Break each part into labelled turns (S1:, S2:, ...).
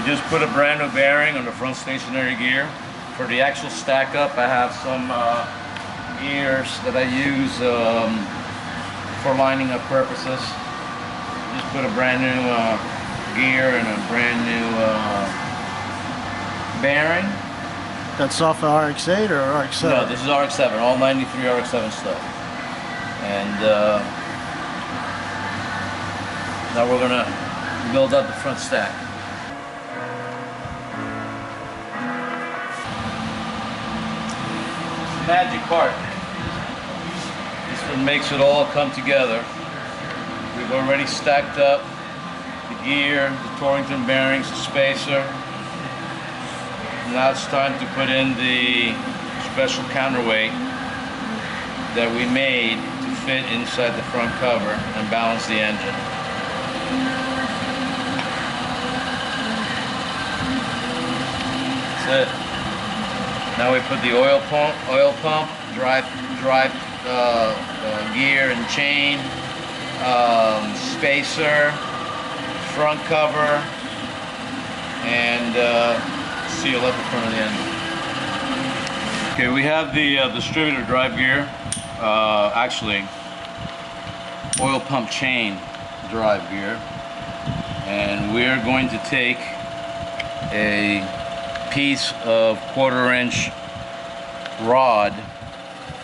S1: just put a brand new bearing on the front stationary gear. For the actual stack up, I have some gears that I use for lining up purposes. Just put a brand new gear and a brand new bearing.
S2: That's off of RX8 or RX7?
S1: No, this is RX7, all 93 RX7 stuff. And now we're gonna build up the front stack. Magic part. This one makes it all come together. We've already stacked up the gear, the Torrington bearings, the spacer. Now it's time to put in the special counterweight that we made to fit inside the front cover and balance the engine. That's it. Now we put the oil pump, drive gear and chain, spacer, front cover, and seal up the front of the engine. Okay, we have the distributor drive gear, actually oil pump chain drive gear, and we're going to take a piece of 1/4 inch rod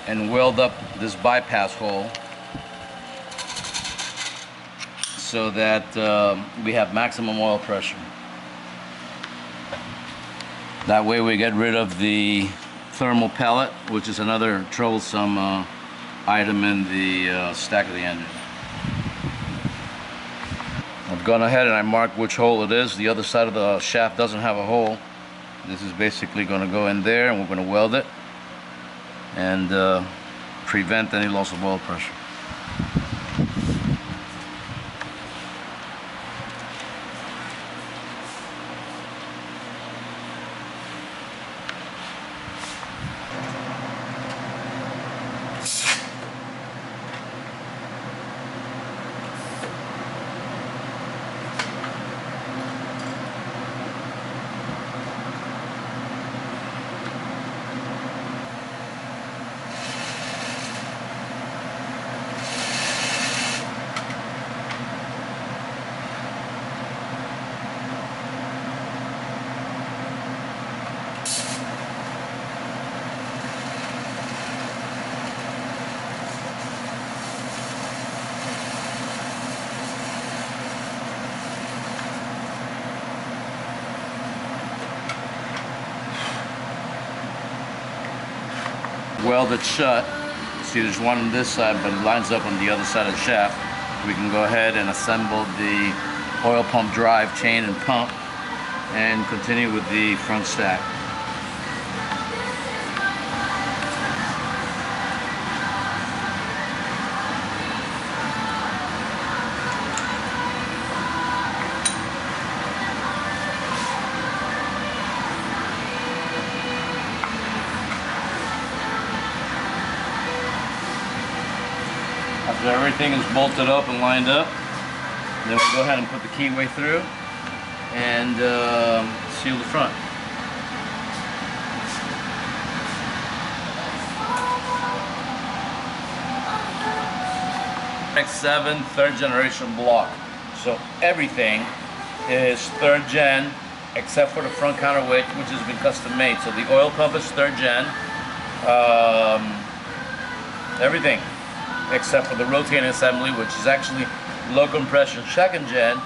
S1: and weld up this bypass hole so that we have maximum oil pressure. That way we get rid of the thermal pellet, which is another troublesome item in the stack of the engine. I've gone ahead and I marked which hole it is. The other side of the shaft doesn't have a hole. This is basically going to go in there, and we're going to weld it and prevent any loss of oil pressure. Weld it shut. See, there's one on this side, but it lines up on the other side of the shaft. We can go ahead and assemble the oil pump drive chain and pump and continue with the front stack. After everything is bolted up and lined up, then we'll go ahead and put the keyway through and seal the front. Rx7 3rd generation block. So everything is 3rd gen except for the front counterweight, which has been custom made. So the oil pump is 3rd gen. Everything except for the rotating assembly, which is actually low compression 2nd gen,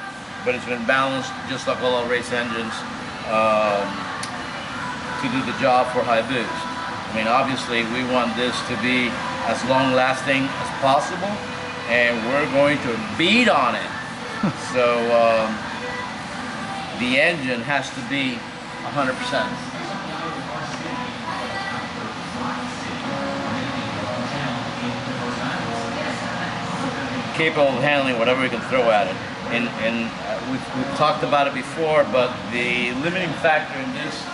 S1: but it's been balanced just like all our race engines to do the job for high boost. I mean, obviously we want this to be as long lasting as possible, and we're going to beat on it. So the engine has to be 100%. Capable of handling whatever we can throw at it. And we've talked about it before, but the limiting factor in this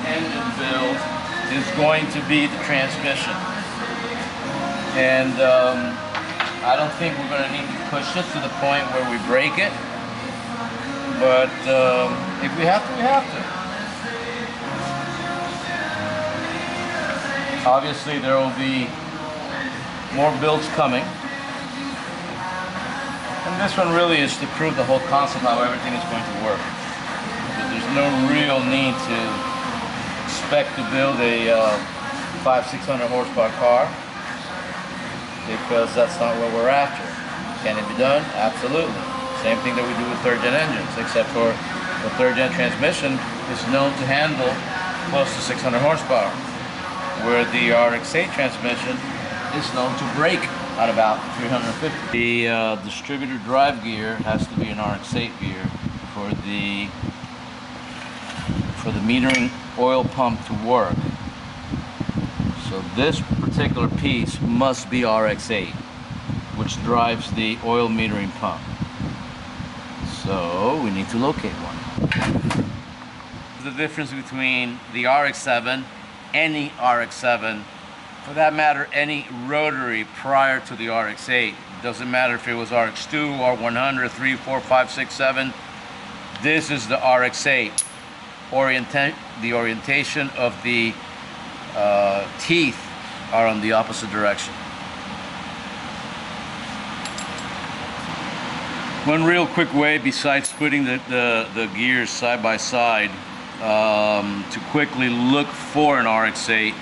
S1: engine build is going to be the transmission. And I don't think we're going to need to push it to the point where we break it, But if we have to, we have to. Obviously, there will be more builds coming. And this one really is to prove the whole concept how everything is going to work. But there's no real need to expect to build a 500-600 horsepower car, because that's not what we're after. Can it be done? Absolutely. Same thing that we do with third-gen engines, except for the third-gen transmission is known to handle close to 600 horsepower, where the rx8 transmission is known to brake at about 350. The distributor drive gear has to be an rx8 gear for the metering oil pump to work. So this particular piece must be rx8, which drives the oil metering pump. So we need to locate one. The difference between the RX-7, any RX-7, for that matter, any rotary prior to the RX-8, doesn't matter if it was RX-2 or 100, 3, 4, 5, 6, 7, this is the RX-8. The orientation of the teeth are on the opposite direction. One real quick way, besides putting the gears side by side, to quickly look for an RX-8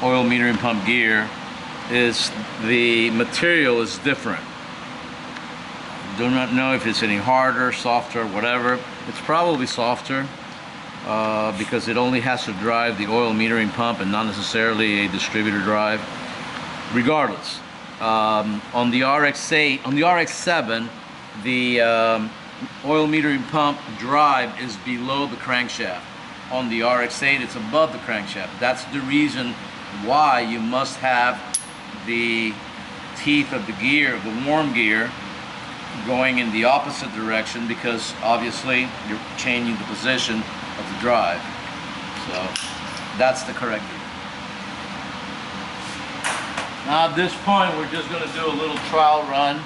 S1: oil metering pump gear, is the material is different. Do not know if it's any harder, softer, whatever. It's probably softer because it only has to drive the oil metering pump and not necessarily a distributor drive. Regardless, on the RX-8, on the RX-7, the oil metering pump drive is below the crankshaft. On the RX-8, it's above the crankshaft. That's the reason why you must have the teeth of the gear, of the warm gear, going in the opposite direction, because obviously you're changing the position of the drive. So that's the correct gear. Now at this point, we're just going to do a little trial run.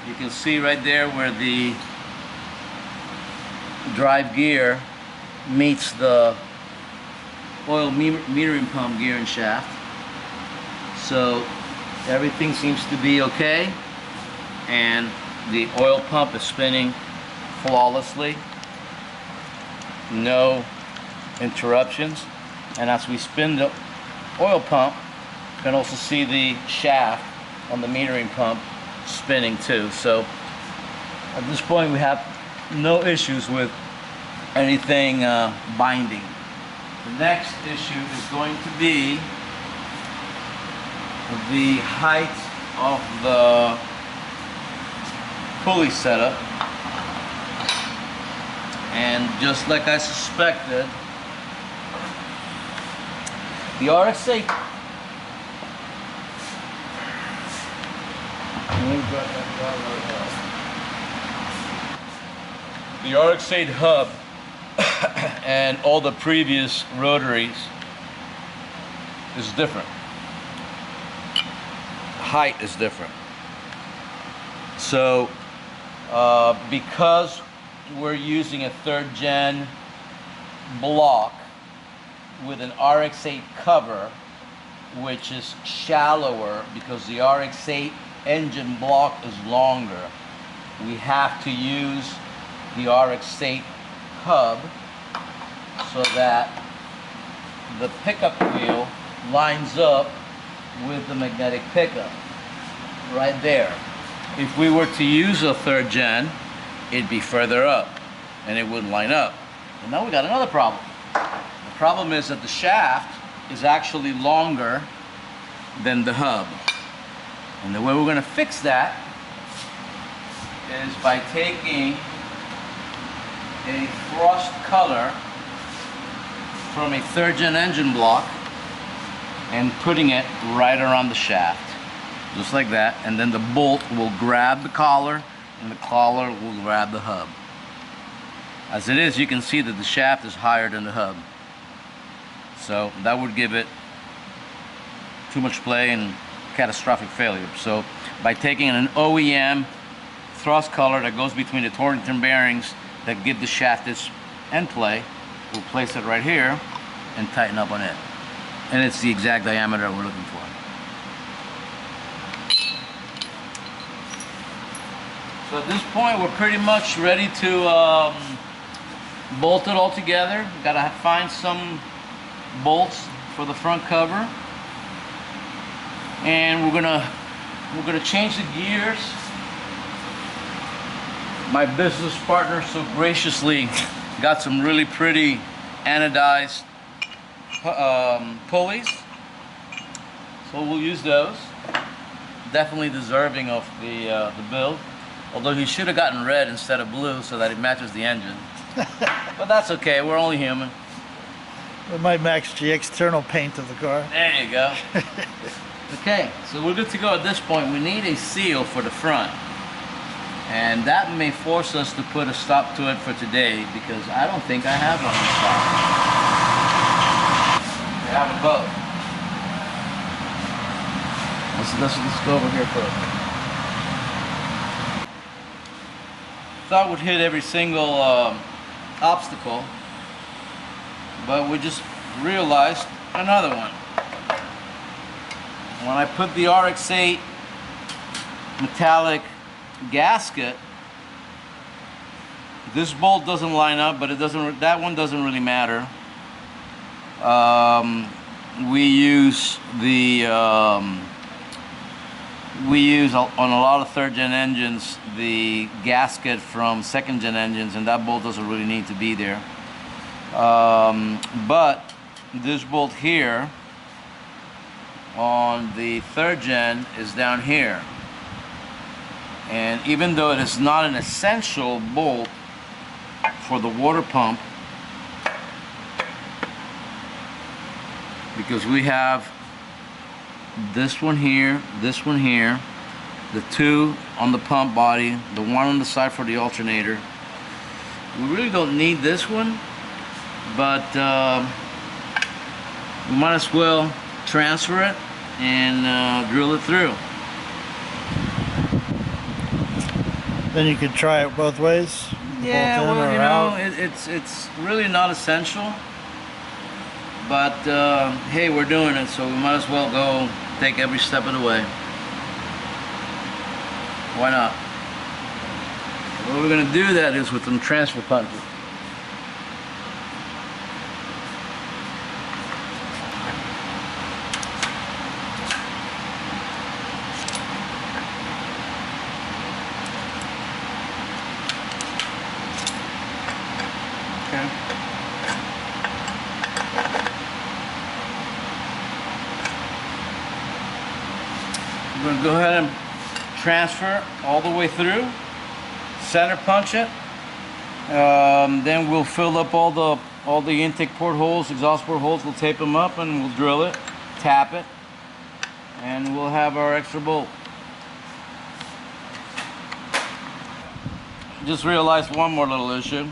S1: You can see right there where the drive gear meets the oil metering pump gear and shaft. So everything seems to be okay, and the oil pump is spinning flawlessly, no interruptions. And as we spin the oil pump, you can also see the shaft on the metering pump spinning too. So at this point we have no issues with anything binding. The next issue is going to be the height of the pulley setup. And just like I suspected, the RX8, the RX8 hub and all the previous rotaries is different. Height is different. So because we're using a third gen block with an RX8 cover, which is shallower because the RX8 engine block is longer, we have to use the RX8 hub so that the pickup wheel lines up with the magnetic pickup right there. If we were to use a third gen, it'd be further up and it wouldn't line up. And now we got another problem. The problem is that the shaft is actually longer than the hub. And the way we're going to fix that is by taking a frost color from a third gen engine block and putting it right around the shaft, just like that. And then the bolt will grab the collar and the collar will grab the hub. As it is, you can see that the shaft is higher than the hub. So that would give it too much play and catastrophic failure. So by taking an OEM thrust collar that goes between the Torrington bearings that give the shaft its end play, we'll place it right here and tighten up on it. And it's the exact diameter we're looking for. So at this point, we're pretty much ready to bolt it all together. Gotta find some bolts for the front cover, and we're gonna change the gears. My business partner so graciously got some really pretty anodized pulleys, so we'll use those. Definitely deserving of the build. Although he should have gotten red instead of blue so that it matches the engine. But that's okay, we're only human.
S2: It might match the external paint of the car.
S1: There you go. Okay, so we're good to go at this point. We need a seal for the front. And that may force us to put a stop to it for today because I don't think I have one in stock. We have a boat. Let's go over here first. Thought we'd hit every single obstacle, but we just realized another one. When I put the RX8 metallic gasket, this bolt doesn't line up, but it doesn't. That one doesn't really matter. We use on a lot of third-gen engines the gasket from second-gen engines, and that bolt doesn't really need to be there. But this bolt here on the third-gen is down here, and even though it is not an essential bolt for the water pump, because we have this one here, the two on the pump body, the one on the side for the alternator. We really don't need this one, but we might as well transfer it and drill it through.
S2: Then you could try it both ways.
S1: Yeah,
S2: bolt in
S1: well,
S2: or
S1: you
S2: out.
S1: know, it's really not essential, but hey, we're doing it, so we might as well go take every step of the way. Why not? Well, we're going to do that is with some transfer punches. Okay. We're going to go ahead and transfer all the way through, center punch it, then we'll fill up all the intake port holes, exhaust port holes. We'll tape them up and we'll drill it, tap it, and we'll have our extra bolt. Just realized one more little issue.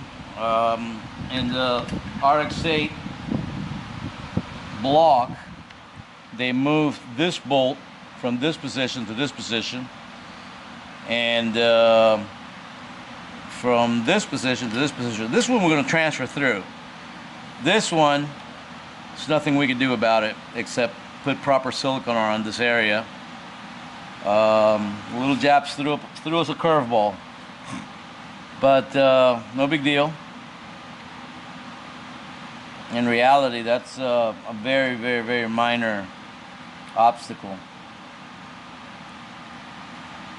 S1: In the RX8 block, they moved this bolt from this position to this position, and from this position to this position. This one we're going to transfer through. This one, there's nothing we can do about it except put proper silicone on this area. Little Japs threw us a curveball, but no big deal. In reality, that's a very, very, very minor obstacle.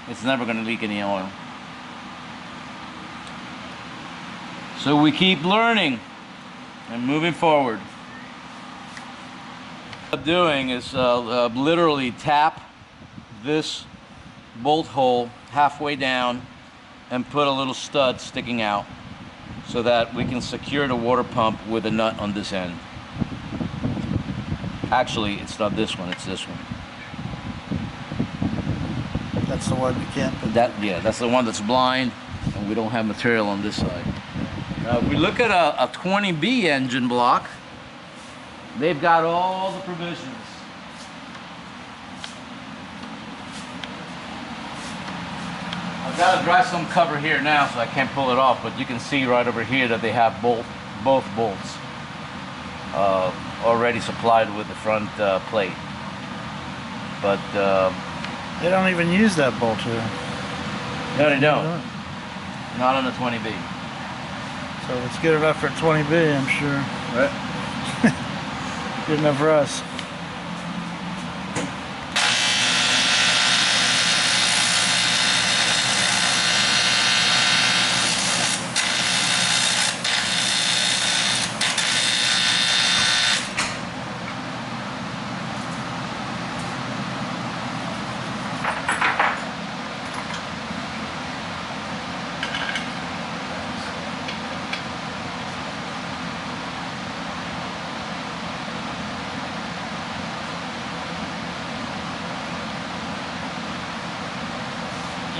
S1: It's never going to leak any oil. So we keep learning and moving forward. What I'm doing is literally tap this bolt hole halfway down and put a little stud sticking out so that we can secure the water pump with a nut on this end. Actually, it's not this one, it's this one.
S2: That's the one you can't put.
S1: Yeah, that's the one that's blind, and we don't have material on this side. If we look at a 20B engine block, They've got all the provisions. I've got a dry some cover here now, so I can't pull it off, but you can see right over here that they have both bolts already supplied with the front plate. But
S2: they don't even use that bolt here.
S1: No, they don't. Not on the 20B.
S2: So it's good enough for 20B, I'm sure.
S1: Right.
S2: Good enough for us.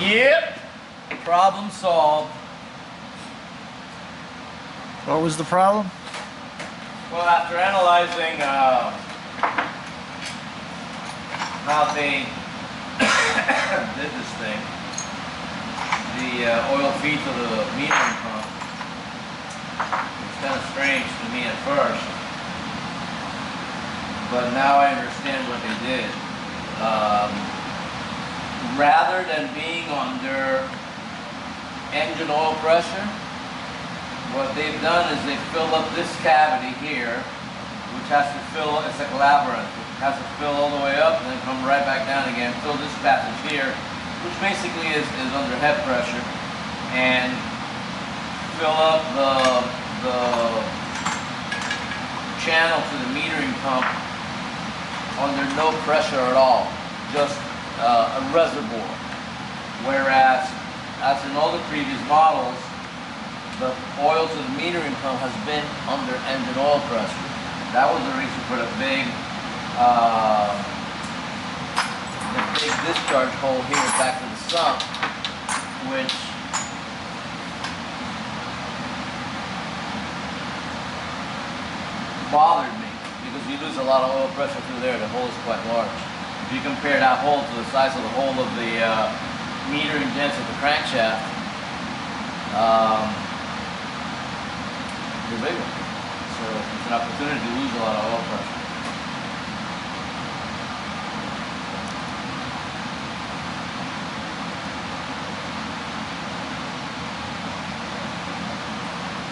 S1: Yep. Problem solved.
S2: What was the problem?
S1: Well, after analyzing how they did this thing, the oil feed to the metering pump, it was kind of strange to me at first, but now I understand what they did. Rather than being under engine oil pressure, what they've done is they fill up this cavity here, which has to fill, it's like a labyrinth. It has to fill all the way up and then come right back down again, fill this passage here, which basically is under head pressure, and fill up the channel to the metering pump under no pressure at all, just a reservoir. Whereas, as in all the previous models, the oil to the metering pump has been under engine oil pressure. That was the reason for the big discharge hole here back to the sump, which bothered me because you lose a lot of oil pressure through there. The hole is quite large. If you compare that hole to the size of the hole of the metering jets at the crankshaft, they're bigger. So it's an opportunity to lose a lot of oil pressure.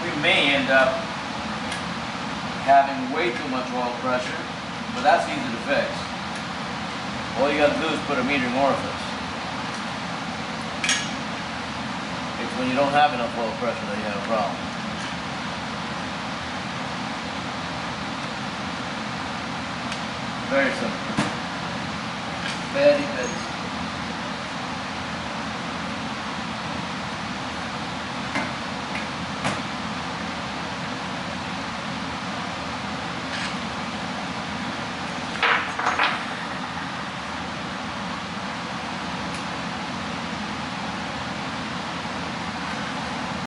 S1: We may end up having way too much oil pressure, but that's easy to fix. All you got to do is put a metering orifice. It's when you don't have enough oil pressure that you have a problem. Very simple. Very, very simple.